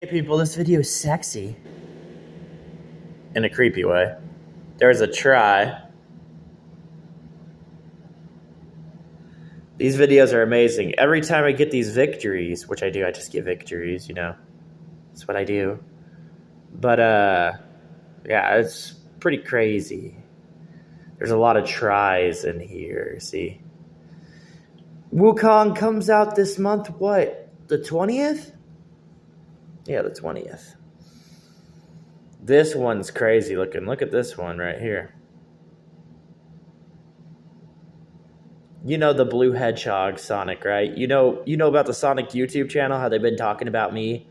Hey people, this video is sexy. In a creepy way. There's a try. These videos are amazing. Every time I get these victories, which I do, I just get victories, you know. That's what I do. But, yeah, it's pretty crazy. There's a lot of tries in here, see. Wukong comes out this month, what? The 20th? Yeah, the 20th. This one's crazy looking. Look at this one right here. You know the blue hedgehog Sonic, right? You know about the Sonic YouTube channel, how they've been talking about me?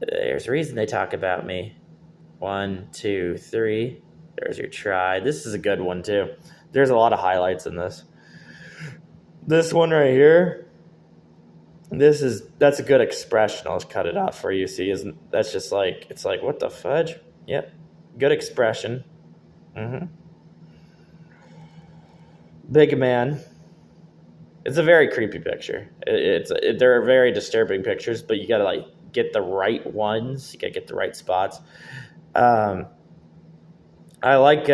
There's a reason they talk about me. 1, 2, 3. There's your try. This is a good one too. There's a lot of highlights in this. This one right here. That's a good expression. I'll just cut it out for you. See, that's just like, it's like, what the fudge? Yep. Good expression. Big man. It's a very creepy picture. There are very disturbing pictures, but you gotta like get the right ones. You gotta get the right spots. I like.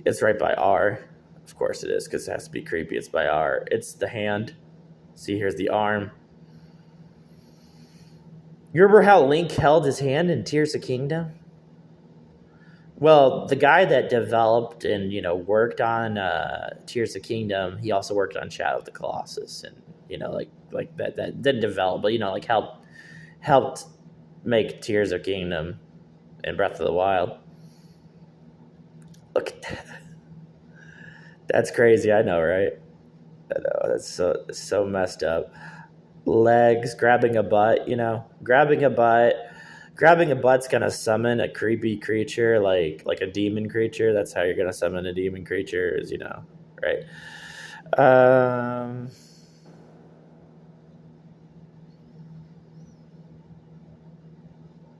It's right by R. Of course it is, because it has to be creepy. It's by R. It's the hand. See, here's the arm. You remember how Link held his hand in Tears of Kingdom? Well, the guy that developed and worked on Tears of Kingdom, he also worked on Shadow of the Colossus, and like that didn't develop, but like helped make Tears of Kingdom and Breath of the Wild. Look at that. That's crazy. I know, right? I know, that's so messed up. Legs, grabbing a butt. Grabbing a butt's gonna summon a creepy creature, like a demon creature. That's how you're gonna summon a demon creature, is right?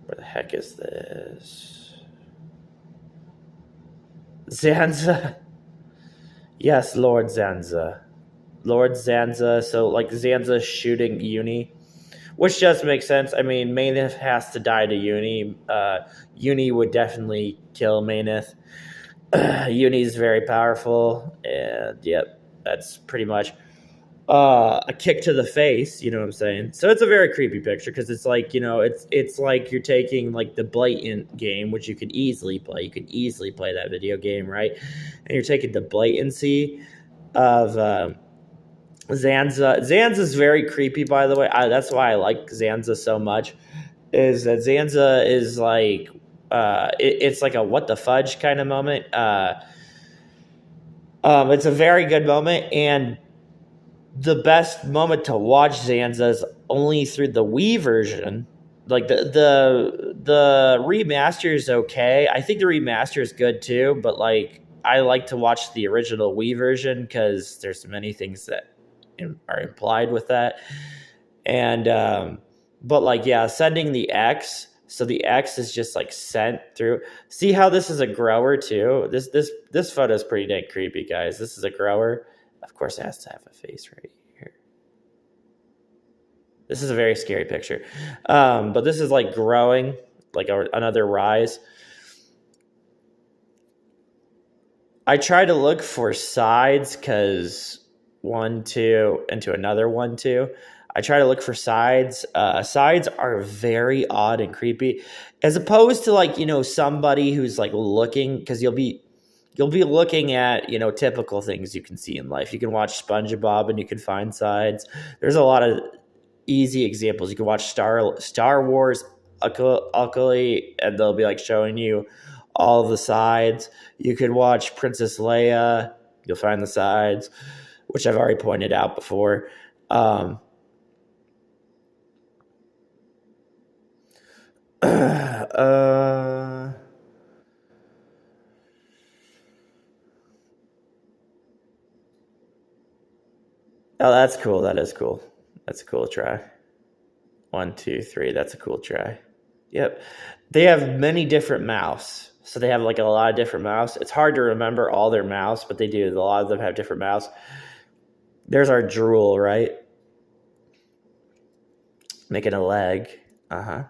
Where the heck is this? Zanza. Yes, Lord Zanza. Lord Zanza. So like Zanza shooting Uni, which just makes sense. I mean, Mayneth has to die to Uni. Uni would definitely kill Mayneth. Uni's very powerful, and yep, that's pretty much a kick to the face. You know what I'm saying? So it's a very creepy picture, because it's like it's like you're taking like the blatant game, which you could easily play. You could easily play that video game, right? And you're taking the blatancy of Zanza. Zanza's very creepy, by the way. That's why I like Zanza so much, is that Zanza is like, it's like a what the fudge kind of moment. It's a very good moment, and the best moment to watch Zanza is only through the Wii version. Like the remaster is okay. I think the remaster is good too, but like I like to watch the original Wii version, because there's many things that are implied with that. And but like, yeah, sending the X. So the X is just like sent through. See how this is a grower too? This photo is pretty dang creepy, guys. This is a grower. Of course, it has to have a face right here. This is a very scary picture. But this is like growing, like another rise. I try to look for sides, because 1, 2, into another 1, 2. I try to look for sides. Sides are very odd and creepy, as opposed to like somebody who's like looking, because you'll be looking at typical things you can see in life. You can watch SpongeBob and you can find sides. There's a lot of easy examples. You can watch Star Wars Ugly, and they'll be like showing you all the sides. You could watch Princess Leia. You'll find the sides, which I've already pointed out before. Oh, that's cool. That is cool. That's a cool try. 1, 2, 3. That's a cool try. Yep. They have many different mouths. So they have like a lot of different mouths. It's hard to remember all their mouths, but they do. A lot of them have different mouths. There's our drool, right? Making a leg. Uh-huh.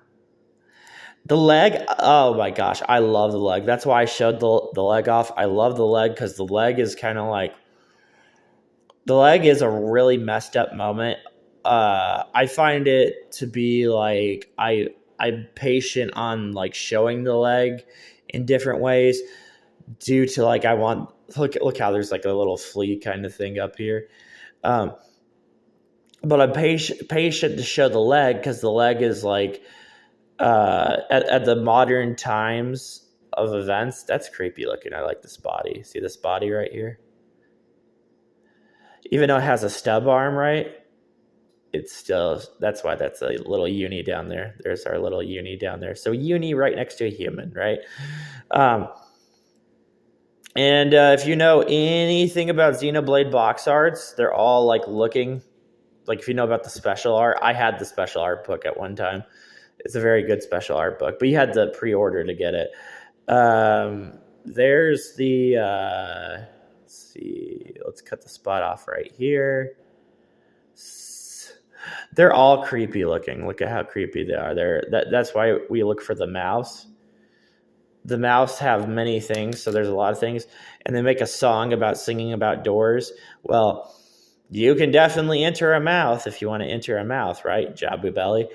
The leg, oh my gosh, I love the leg. That's why I showed the leg off. I love the leg because the leg is kind of like, the leg is a really messed up moment. I find it to be like I'm patient on like showing the leg in different ways due to like I want look how there's like a little flea kind of thing up here. Um, but I'm patient to show the leg because the leg is like at the modern times of events, that's creepy looking. I like this body. See this body right here? Even though it has a stub arm, right? It's still, that's why that's a little uni down there. There's our little uni down there. So uni right next to a human, right? And if you know anything about Xenoblade box arts, they're all like looking, like if you know about the special art, I had the special art book at one time. It's a very good special art book, but you had to pre-order to get it. There's the, let's see, let's cut the spot off right here. They're all creepy looking. Look at how creepy they are. That's why we look for the mouse. The mouse have many things, so there's a lot of things. And they make a song about singing about doors. Well, you can definitely enter a mouth if you want to enter a mouth, right? Jabu Belly.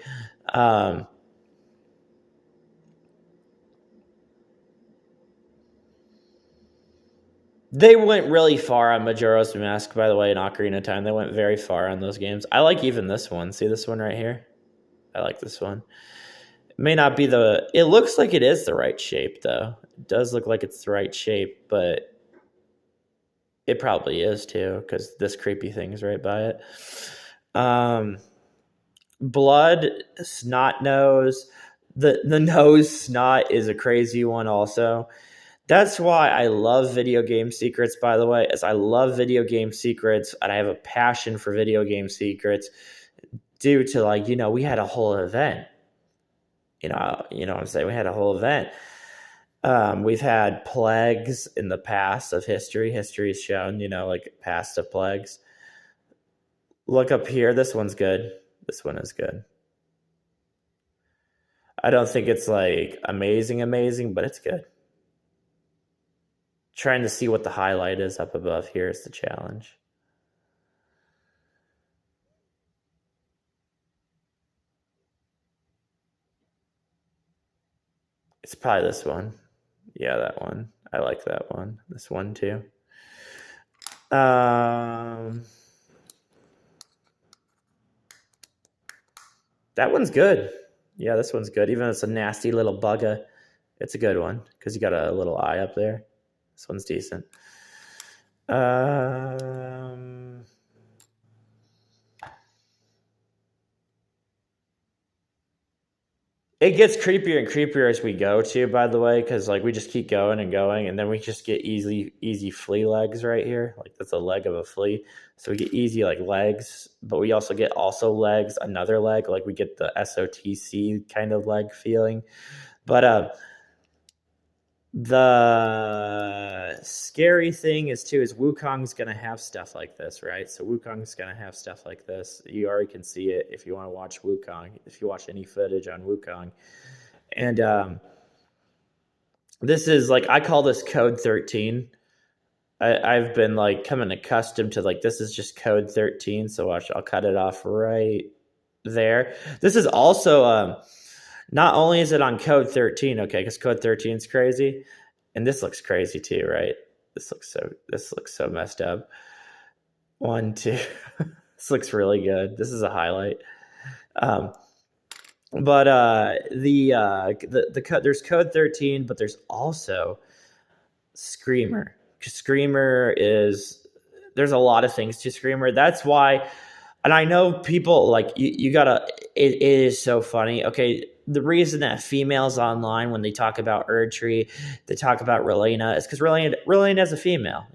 They went really far on Majora's Mask, by the way, in Ocarina of Time. They went very far on those games. I like even this one. See this one right here? I like this one. It may not be the... It looks like it is the right shape, though. It does look like it's the right shape, but it probably is, too, because this creepy thing is right by it. Blood, snot nose. The nose snot is a crazy one also. That's why I love video game secrets, by the way, is I love video game secrets and I have a passion for video game secrets due to like, we had a whole event. You know what I'm saying? We had a whole event. We've had plagues in the past of history. History has shown, like past of plagues. Look up here. This one's good. This one is good. I don't think it's like amazing, but it's good. Trying to see what the highlight is up above here is the challenge. It's probably this one. Yeah, that one. I like that one. This one too. That one's good. Yeah, this one's good. Even though it's a nasty little bugger, it's a good one because you got a little eye up there. This one's decent. It gets creepier and creepier as we go too, by the way, because like we just keep going and going, and then we just get easy flea legs right here. Like that's a leg of a flea. So we get easy like legs, but we also get legs, another leg, like we get the SOTC kind of leg feeling. But the scary thing is Wukong's gonna have stuff like this, right? So Wukong's gonna have stuff like this. You already can see it if you want to watch Wukong, if you watch any footage on Wukong. And this is like, I call this code 13. I've been like coming accustomed to like, this is just code 13. So watch, I'll cut it off right there. This is also not only is it on code 13, okay, because code 13 is crazy, and this looks crazy too, right? This looks so messed up. 1, 2. This looks really good. This is a highlight. But there's code 13, but there's also Screamer. Screamer there's a lot of things to Screamer. That's why, and I know people like you gotta. It is so funny. Okay, the reason that females online, when they talk about Erdtree, they talk about Relena, is because Relena is a female,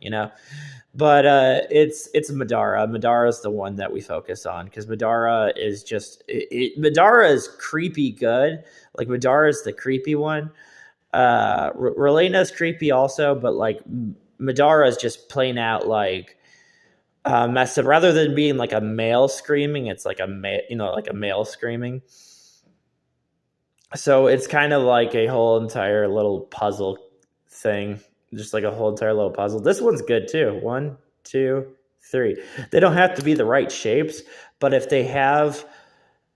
But it's Madara. Madara is the one that we focus on because Madara is just Madara is creepy good. Like Madara is the creepy one. Relena is creepy also, but like Madara is just plain out like messed up. Rather than being like a male screaming, it's like like a male screaming. So it's kind of like a whole entire little puzzle thing, just like a whole entire little puzzle. This one's good too. One, two, three. They don't have to be the right shapes, but if they have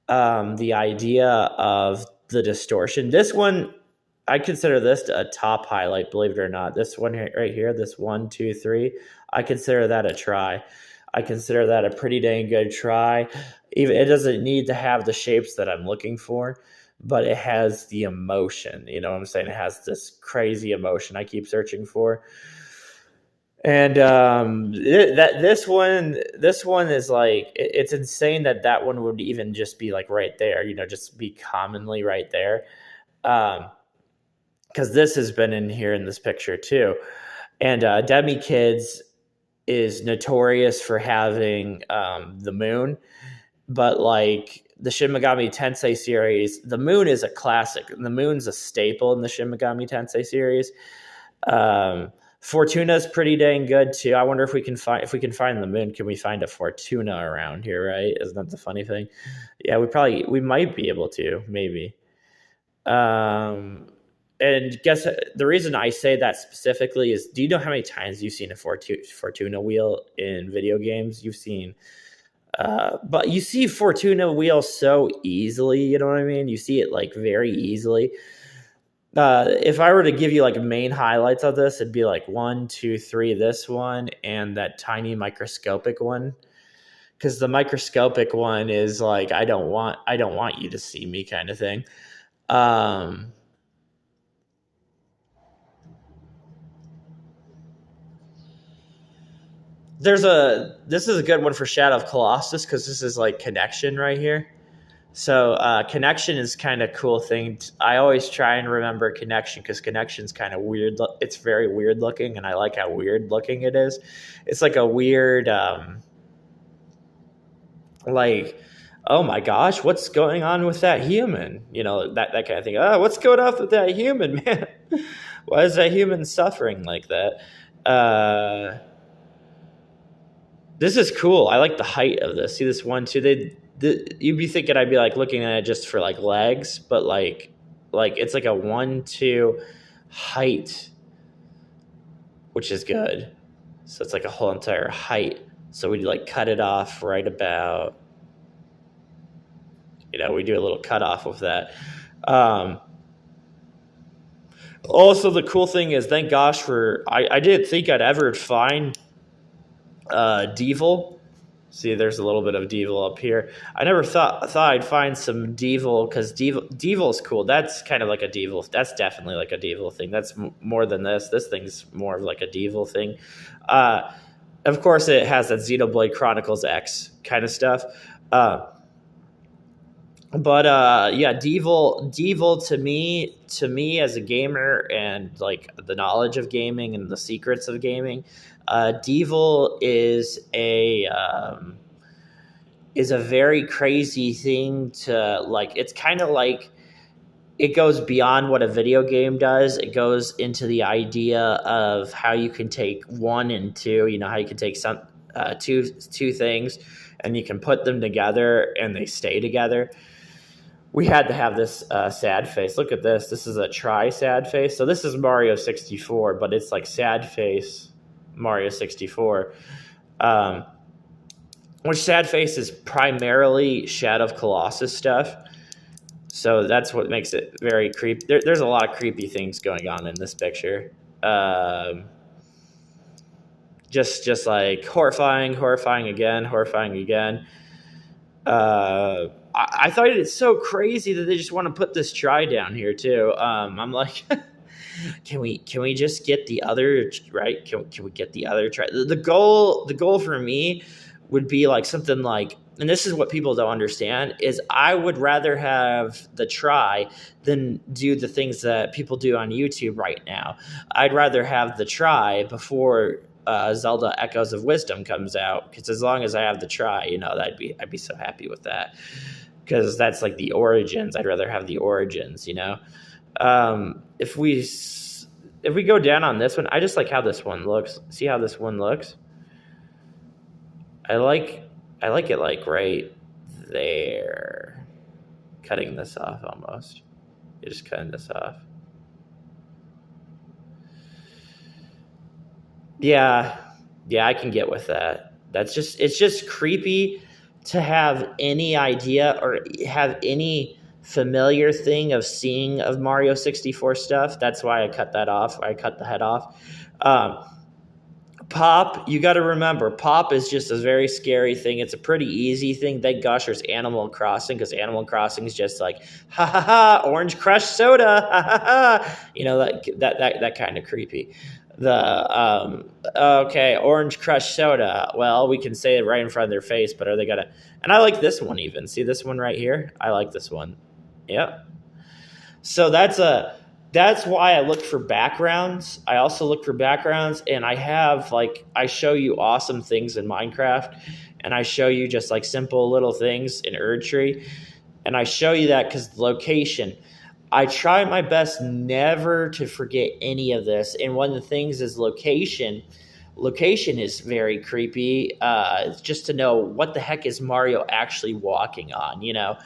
the idea of the distortion, this one, I consider this a top highlight, believe it or not. This one right here, this one, two, three, I consider that a try. I consider that a pretty dang good try. Even it doesn't need to have the shapes that I'm looking for, but it has the emotion. You know what I'm saying? It has this crazy emotion I keep searching for. And this one is like it's insane that one would even just be like right there, just be commonly right there. Because this has been in here in this picture too. And Demi Kids is notorious for having the moon, but like the Shin Megami Tensei series, the moon is a classic. The moon's a staple in the Shin Megami Tensei series. Fortuna's pretty dang good too. I wonder if we can find the moon. Can we find a Fortuna around here? Right? Isn't that the funny thing? Yeah, we might be able to, maybe. And guess the reason I say that specifically is, do you know how many times you've seen a Fortuna wheel in video games? You've seen, but you see Fortuna wheel so easily. You know what I mean? You see it like very easily. If I were to give you like main highlights of this, it'd be like 1, 2, 3, this one, and that tiny microscopic one. Because the microscopic one is like, I don't want you to see me kind of thing. This is a good one for Shadow of Colossus, because this is like connection right here. So connection is kind of cool thing. I always try and remember connection, because connection's kind of weird. It's very weird looking, and I like how weird looking it is. It's like a weird, like, oh my gosh, what's going on with that human? That kind of thing. Oh, what's going on with that human, man? Why is that human suffering like that? This is cool. I like the height of this. See this one too? You'd be thinking I'd be like looking at it just for like legs, but like it's like a 1-2 height, which is good. So it's like a whole entire height. So we like cut it off right about, we do a little cut off with that. Also, the cool thing is, thank gosh for, I didn't think I'd ever find Devil. See, there's a little bit of Devil up here. I never thought I'd find some Devil, because Devil's cool. That's kind of like a Devil. That's definitely like a Devil thing. That's more than this. This thing's more of like a Devil thing. Of course, it has that Xenoblade Chronicles X kind of stuff. But yeah, Devil to me as a gamer, and like the knowledge of gaming and the secrets of gaming, Devil is a very crazy thing to like. It's kind of like, it goes beyond what a video game does. It goes into the idea of how you can take one and two. How you can take two things, and you can put them together and they stay together. We had to have this sad face. Look at this. This is a sad face. So this is Mario 64, but it's like sad face Mario 64. Which sad face is primarily Shadow of Colossus stuff. So that's what makes it very creepy. There's a lot of creepy things going on in this picture. Just like horrifying again. I thought it's so crazy that they just want to put this try down here too. I'm like, can we just get the other right? Can we get the other try? The goal for me would be like something like, and this is what people don't understand, is I would rather have the try than do the things that people do on YouTube right now. I'd rather have the try before Zelda Echoes of Wisdom comes out, because as long as I have the try, I'd be so happy with that, because that's like the origins. I'd rather have the origins. If we go down on this one, I just like how this one looks. See how this one looks? I like I like it like right there. Cutting this off almost. You're just cutting this off. Yeah. Yeah, I can get with that. It's just creepy to have any idea or have any familiar thing of seeing of Mario 64 stuff. That's why I cut that off. I cut the head off. Um, Pop, you got to remember, Pop is just a very scary thing. It's a pretty easy thing. Thank gosh there's Animal Crossing, because Animal Crossing is just like, ha ha ha, orange crush soda, ha ha ha. You know, that kind of creepy. Okay, orange crush soda. Well, we can say it right in front of their face, but are they gonna? And I like this one even. See this one right here? I like this one. Yep. So that's why I look for backgrounds. I also look for backgrounds, and I have like I show you awesome things in Minecraft, and I show you just like simple little things in Erdtree, and I show you that because the location. I try my best never to forget any of this, and one of the things is location. Location is very creepy. Just to know what the heck is Mario actually walking on, you know,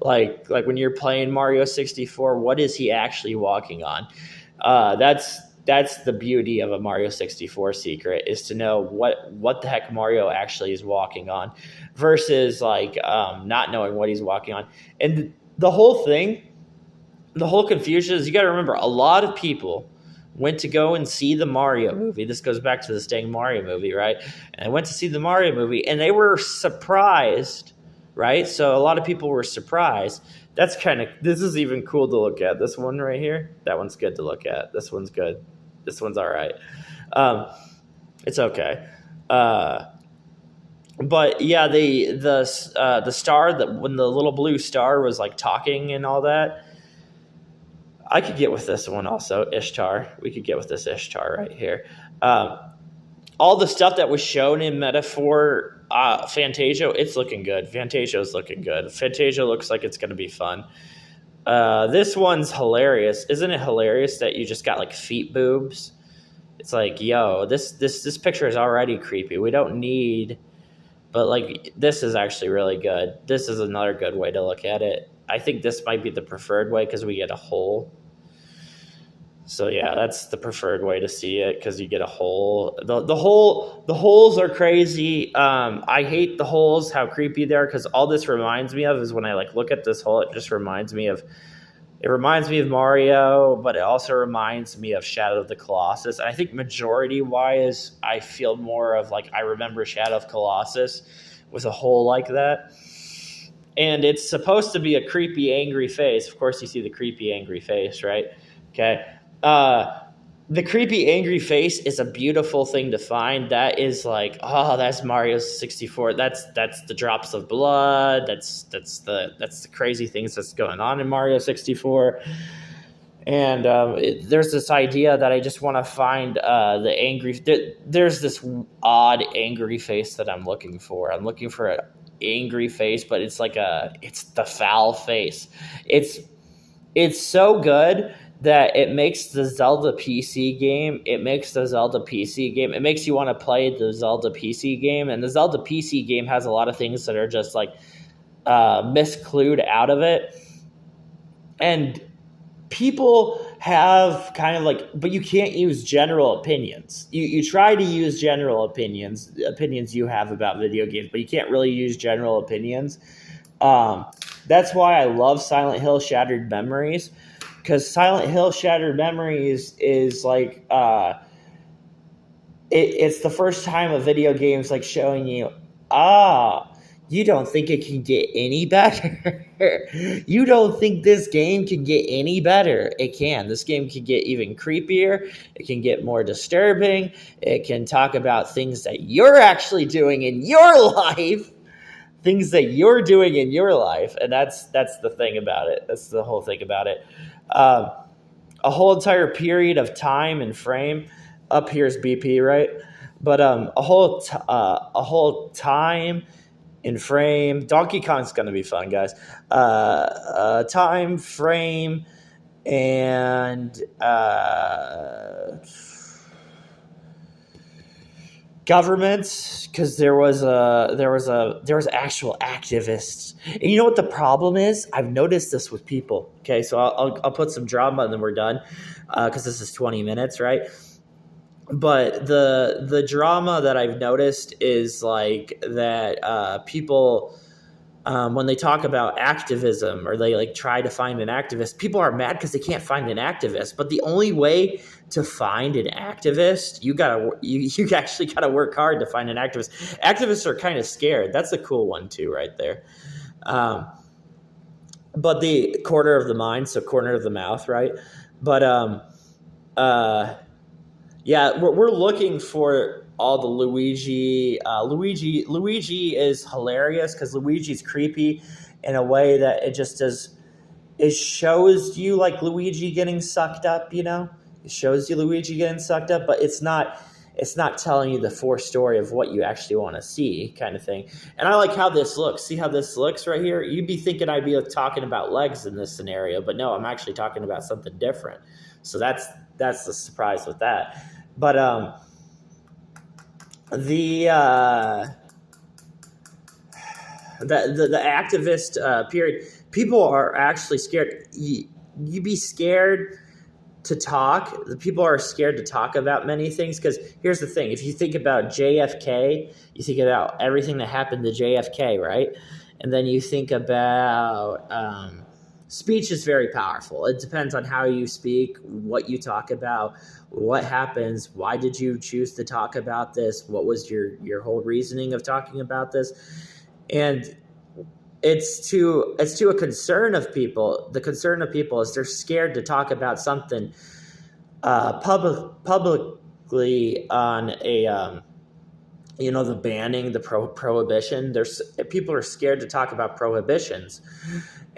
like when you're playing Mario 64, what is he actually walking on? That's the beauty of a Mario 64 secret, is to know what the heck Mario actually is walking on, versus like not knowing what he's walking on. And the whole thing, the whole confusion is, you got to remember, a lot of people went to go and see the Mario movie. This goes back to this dang Mario movie, right? And I went to see the Mario movie, and they were surprised, right? So a lot of people were surprised. That's kind of, this is even cool to look at. This one right here, that one's good to look at. This one's good. This one's all right. It's okay. But yeah, the star, that when the little blue star was like talking and all that, I could get with this one also, Ishtar. We could get with this Ishtar right here. All the stuff that was shown in Metaphor Fantasia, it's looking good. Fantasia is looking good. Fantasia looks like it's going to be fun. This one's hilarious. Isn't it hilarious that you just got like feet boobs? It's like, yo, this picture is already creepy. We don't need, but like this is actually really good. This is another good way to look at it. I think this might be the preferred way because we get a hole. So yeah, that's the preferred way to see it, because you get a hole. The holes are crazy. I hate the holes, how creepy they are, because all this reminds me of is when I like look at this hole, it just reminds me of Mario, but it also reminds me of Shadow of the Colossus. And I think majority wise, I feel more of like I remember Shadow of Colossus with a hole like that. And it's supposed to be a creepy, angry face. Of course, you see the creepy, angry face, right? Okay. The creepy, angry face is a beautiful thing to find. That is like, oh, that's Mario 64. That's the drops of blood. That's the crazy things that's going on in Mario 64. And there's this idea that I just want to find the angry. There's this odd angry face that I'm looking for. I'm looking for an angry face, but it's like it's the foul face. It's so good that it makes the Zelda PC game. It makes you want to play the Zelda PC game, and the Zelda PC game has a lot of things that are just like misclued out of it, and people have kind of like, but you can't use general opinions. You try to use general opinions you have about video games, but you can't really use general opinions. That's why I love Silent Hill Shattered Memories, because Silent Hill Shattered Memories is like it's the first time a video game's like showing you, you don't think it can get any better. You don't think this game can get any better. It can. This game can get even creepier. It can get more disturbing. It can talk about things that you're actually doing in your life. Things that you're doing in your life. And that's the thing about it. That's the whole thing about it. A whole entire period of time and frame. Up here's BP, right? But a whole time in frame. Donkey Kong's gonna be fun, guys. Time frame and Governments, because there was actual activists. And you know what the problem is? I've noticed this with people. Okay, so I'll put some drama and then we're done, because this is 20 minutes, right? But the drama that I've noticed is like that, people, when they talk about activism or they like try to find an activist, people are mad because they can't find an activist. But the only way to find an activist, you actually gotta work hard to find an activist. Activists are kind of scared. That's a cool one too, right there. Um, but the corner of the mind, so corner of the mouth, right? But uh, yeah, we're looking for all the Luigi. Luigi is hilarious because Luigi's creepy in a way that it just does. It shows you like Luigi getting sucked up. It shows you Luigi getting sucked up, but it's not. It's not telling you the full story of what you actually want to see, kind of thing. And I like how this looks. See how this looks right here? You'd be thinking I'd be talking about legs in this scenario, but no, I'm actually talking about something different. So that's the surprise with that. But the the activist period, people are actually scared. You be scared to talk. The people are scared to talk about many things because here's the thing: if you think about JFK, you think about everything that happened to JFK, right? And then you think about speech is very powerful. It depends on how you speak, what you talk about, what happens, why did you choose to talk about this, what was your whole reasoning of talking about this, and it's to a concern of people. The concern of people is they're scared to talk about something publicly on a the banning, the prohibition. There's people are scared to talk about prohibitions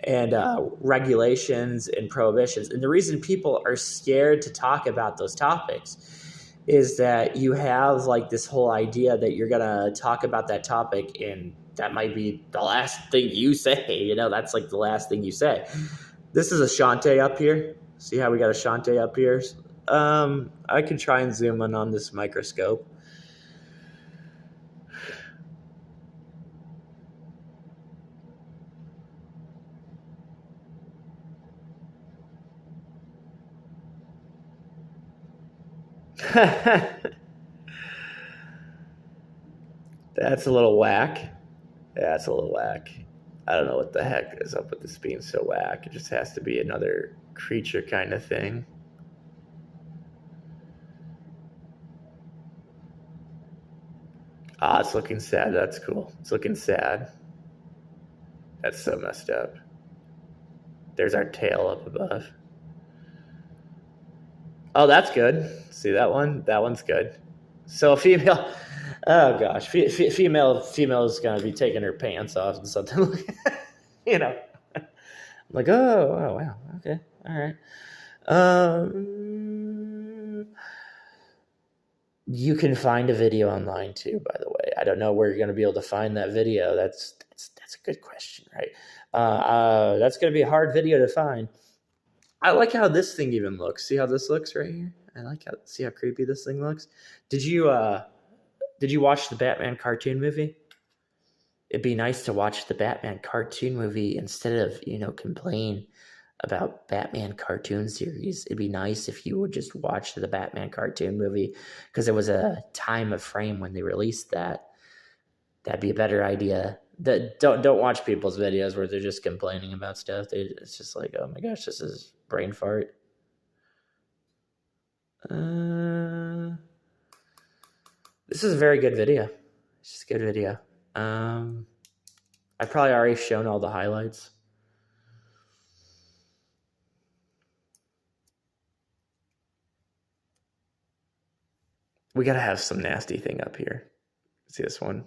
and regulations and prohibitions. And the reason people are scared to talk about those topics is that you have like this whole idea that you're going to talk about that topic and that might be the last thing you say. That's like the last thing you say. This is a Shantae up here. See how we got a Shantae up here? I can try and zoom in on this microscope. That's a little whack. Yeah, it's a little whack. I don't know what the heck is up with this being so whack. It just has to be another creature kind of thing. Ah, it's looking sad. That's cool. It's looking sad. That's so messed up. There's our tail up above. Oh, that's good. See that one? That one's good. So a female. Oh gosh, female is gonna be taking her pants off and something. I'm like, oh wow, okay, all right. You can find a video online too, by the way. I don't know where you're gonna be able to find that video. That's a good question, right? That's gonna be a hard video to find. I like how this thing even looks. See how this looks right here? See how creepy this thing looks? Did you watch the Batman cartoon movie? It'd be nice to watch the Batman cartoon movie instead of, complain about Batman cartoon series. It'd be nice if you would just watch the Batman cartoon movie because it was a time of frame when they released that. That'd be a better idea. Don't watch people's videos where they're just complaining about stuff. It's just like, oh my gosh, this is brain fart. This is a very good video. It's just a good video. I've probably already shown all the highlights. We gotta have some nasty thing up here. See this one?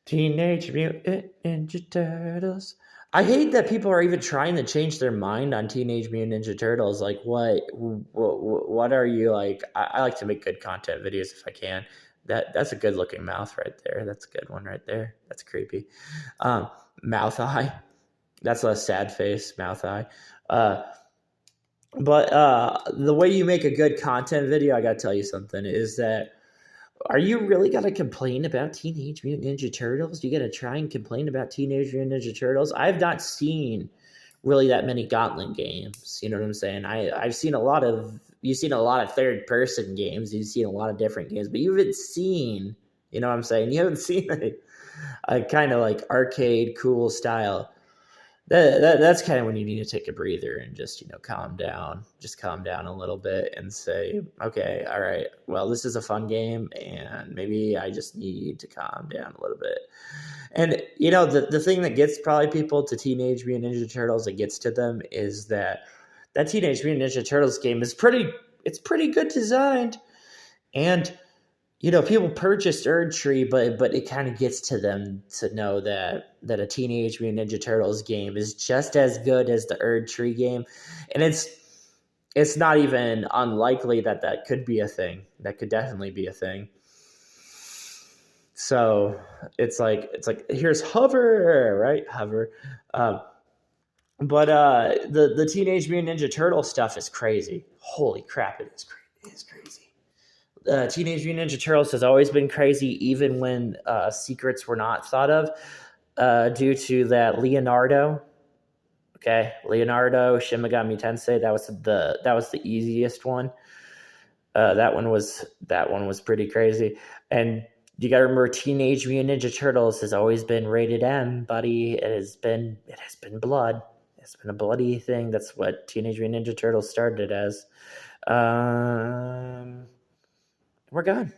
Teenage Mutant Ninja Turtles. I hate that people are even trying to change their mind on Teenage Mutant Ninja Turtles. Like, what are you like? I like to make good content videos if I can. That's a good looking mouth right there. That's a good one right there. That's creepy. Mouth eye. That's a sad face. Mouth eye. But the way you make a good content video, I gotta tell you something, is that are you really gonna complain about Teenage Mutant Ninja Turtles? You gotta try and complain about Teenage Mutant Ninja Turtles? I've not seen really that many Gauntlet games. You know what I'm saying? I've seen a lot of you've seen a lot of third person games. You've seen a lot of different games, but you haven't seen. You know what I'm saying? You haven't seen a kind of like arcade cool style. That's kind of when you need to take a breather and just calm down, just calm down a little bit and say, okay, all right, well, this is a fun game and maybe I just need to calm down a little bit. And the thing that gets probably people to Teenage Mutant Ninja Turtles, that gets to them, is that Teenage Mutant Ninja Turtles game is pretty good designed. And people purchased Erdtree, but it kind of gets to them to know that a Teenage Mutant Ninja Turtles game is just as good as the Erdtree game, and it's not even unlikely that could be a thing. That could definitely be a thing. So it's like here's Hover, right? Hover. But the Teenage Mutant Ninja Turtle stuff is crazy. Holy crap, it is crazy. It is crazy. Teenage Mutant Ninja Turtles has always been crazy, even when secrets were not thought of, due to that Leonardo. Okay, Leonardo Shin Megami Tensei. That was the easiest one. That one was pretty crazy, and you got to remember, Teenage Mutant Ninja Turtles has always been rated M, buddy. It has been blood. It's been a bloody thing. That's what Teenage Mutant Ninja Turtles started as. We're gone.